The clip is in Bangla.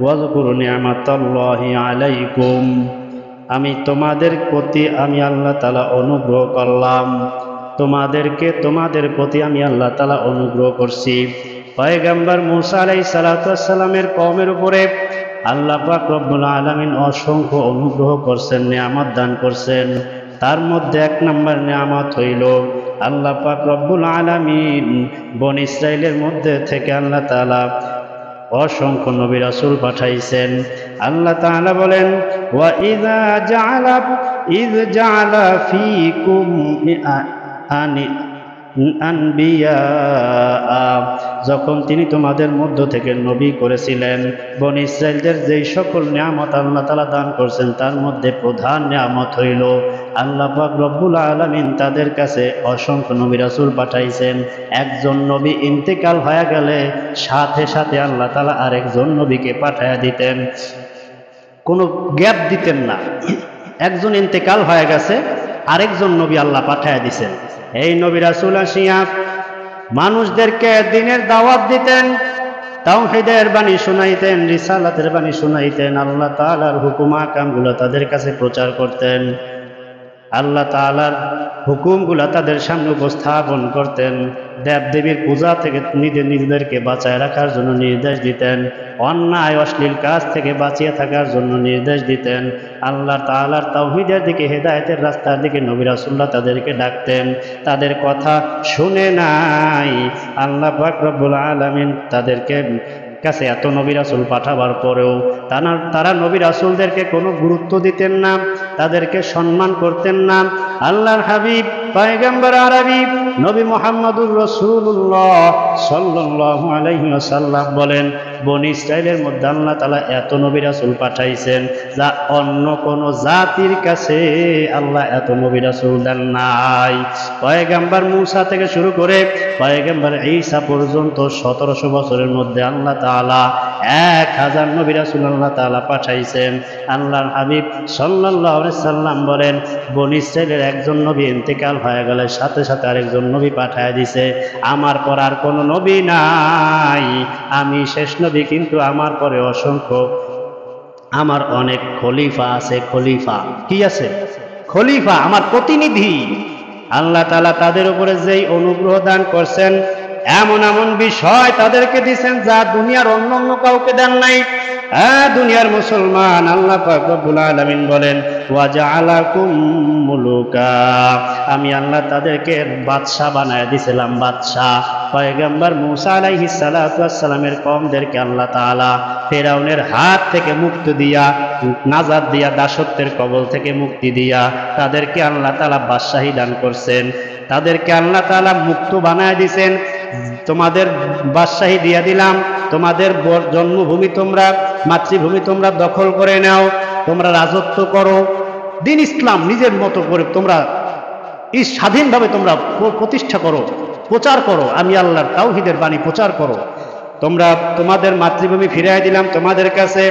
ওয়াজকুরু নি'মাতাল্লাহি আলাইকুম, আমি তোমাদের প্রতি আমি আল্লাহ তাআলা অনুগ্রহ করলাম, তোমাদের প্রতি আমি আল্লাহ তাআলা অনুগ্রহ করছি। পয়গম্বর মূসা আলাইহিস সালাতু ওয়াস সালামের কওমের উপরে আল্লাহ পাক রব্বুল আলামিন অসংখ্য অনুগ্রহ করছেন, নিয়ামত দান করছেন। তার মধ্যে এক নম্বর নিয়ামত হইল আল্লাহ পাক রব্বুল আলামিন বনী ইসরাইলের মধ্যে থেকে আল্লাহ তাআলা অসংখ্য নবী রাসূল পাঠাইছেন। আল্লাহ তাআলা বলেন, ওয়া ইযা জাআলা ফীকুম আনবিয়া, যখন তিনি তোমাদের মধ্য থেকে নবী করেছিলেন। বনী ইসরাইলদের যেই সকল নিয়ামত আল্লাহ তাআলা দান করছেন তার মধ্যে প্রধান নিয়ামত হইল আল্লাহ পাক রব্বুল আলামিন তাদের কাছে অসংখ্য নবী রাসূল পাঠাইছেন। একজন নবী ইন্তেকাল হয়ে গেলে সাথে সাথে আল্লাহ তাআলা আরেকজন নবীকে পাঠায়া দিতেন, কোনো গ্যাপ দিতেন না। একজন ইন্তেকাল হয়ে গেছে, আরেকজন নবী আল্লাহ পাঠায়া দিছেন। এই নবী রাসূল আসিয়া মানুষদেরকে দ্বীনের দাওয়াত দিতেন, তাওহীদের বাণী শুনাইতেন, রিসালাতের বাণী শুনাইতেন, আল্লাহ তাআলার হুকুম আহকামগুলো তাদের কাছে প্রচার করতেন, আল্লাহ তাআলার হুকুমগুলো তাদের সামনে উপস্থাপন করতেন। দেবদেবীর পূজা থেকে নিজেদেরকে বাঁচায় রাখার জন্য নির্দেশ দিতেন, অন্যায় অশ্লীল কাজ থেকে বাঁচিয়ে থাকার জন্য নির্দেশ দিতেন। আল্লাহ তাআলার তাওহীদের দিকে, হেদায়েতের রাস্তার দিকে নবী রাসূলরা তাদেরকে ডাকতেন। তাদের কথা শুনে নাই আল্লাহ পাক রব্বুল আলামিন তাদেরকে কাছে এত নবী রাসূল পাঠাবার পরেও তারা নবী রাসূলদেরকে কোনো গুরুত্ব দিতেন না, তাদেরকে সম্মান করতেন না। আল্লাহর হাবিব পয়গম্বর আরবি নবী মুহাম্মদুর রাসূলুল্লাহ সাল্লাল্লাহু আলাইহি ওয়াসাল্লাম বলেন, বনী ইসরাইলের মধ্যে আল্লাহ তাআলা এত নবী রাসূল পাঠাইছেন যা অন্য কোন জাতির কাছে আল্লাহ এত নবী রাসূল দেন নাই। পয়গম্বর মূসা থেকে শুরু করে পয়গম্বর ঈসা পর্যন্ত 1700 বছরের মধ্যে আল্লাহ তাআলা 1000 নবী রাসূল আল্লাহ তাআলা পাঠাইছেন। আল্লাহর হাবিব সাল্লাল্লাহু আলাইহি সাল্লাম বলেন, বনী ইসরাইলের একজন নবী ইন্তেকাল হয়ে গেলে সাথে সাথে আরেকজন নবী পাঠায় দিছে। আমার পর আর কোনো নবী নাই, আমি শেষ নবী, কিন্তু আমার পরে অসংখ্য আমার অনেক খলিফা আছে। খলিফা কি আছে? খলিফা, আমার প্রতিনিধি। আল্লাহ তাআলা তাদের উপরে যেই অনুগ্রহ দান করছেন, এমন এমন বিষয় তাদেরকে দিয়েছেন যা দুনিয়ার অন্য কাউকে দেন নাই। দুনিয়ার মুসলমান, আল্লাহ পাক রব্বুল আলামিন বলেন, ওয়া জাআলাকুম মুলুকা, আমি আল্লাহ তাদেরকে বাদশা বানায় দিয়েছিলাম, বাদশা। পয়গম্বর মূসা আলাইহিস সালাতু ওয়াস সালামের কওমদেরকে আল্লাহ তাআলা ফিরআউনের হাত থেকে মুক্তি দিয়া, নাজাত দিয়া, দাসত্বের কবল থেকে মুক্তি দিয়া তাদেরকে আল্লাহ তাআলা বাদশাহী দান করছেন। তাদেরকে আল্লাহ তাআলা মুক্ত বানায় দিয়েছেন। তোমাদের বাদশাহী দিয়া দিলাম, তোমাদের জন্মভূমি তোমরা, মাতৃভূমি তোমরা দখল করে নাও, তোমরা রাজত্ব করো, দিন ইসলাম নিজের মতো করে তোমরা স্বাধীনভাবে তোমরা প্রতিষ্ঠা করো, প্রচার করো, আমি আল্লাহর তাওহীদের বাণী প্রচার করো। তোমরা তোমাদের মাতৃভূমি ফিরিয়ে দিলাম তোমাদের কাছে।